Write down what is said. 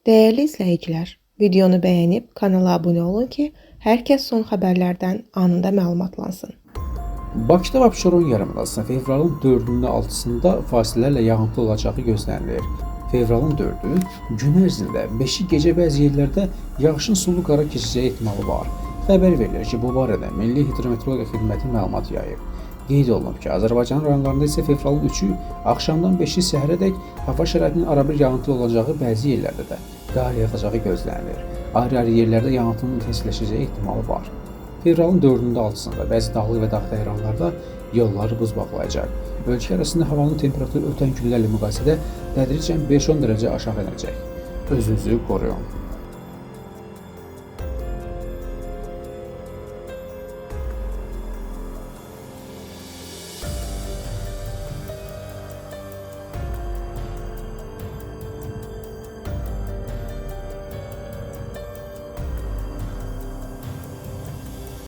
Değerli izləyicilər, videonu bəyənib kanala abunə olun ki, hər kəs son xəbərlərdən anında məlumatlansın. Bakıda və Abşeron yarımadasında fevralın 4-dən 6-sında fasilələrlə yağıntı olacağı gözlənilir. Fevralın 4-ü gün ərzində 5-i gecə bəzi yerlərdə yağışın sulu qara keçəcəyi ehtimalı var. Xəbər verilir ki, bu barədə Milli Hidrometeorologiya Xidməti məlumat yayıb. Qeyd olunub ki, Azərbaycan rayonlarında isə fevralın 3-ü axşamdan 5-i səhərədək hava şəraitinin arabir yağıntılı olacağı, bəzi yerlərdə də qar yağacağı gözlənilir. Ayrı-ayrı yerlərdə yağıntının intensivləşəcəyi ehtimalı var. Fevralın 4-də 6-sında bəzi dağlıq və dağ rayonlarda yolları buz bağlayacaq. Ölkə arasında havanın temperaturu ötən günlərlə müqayisədə tədricən 5-10 dərəcə aşağı enəcək. Özünüzü qoruyun.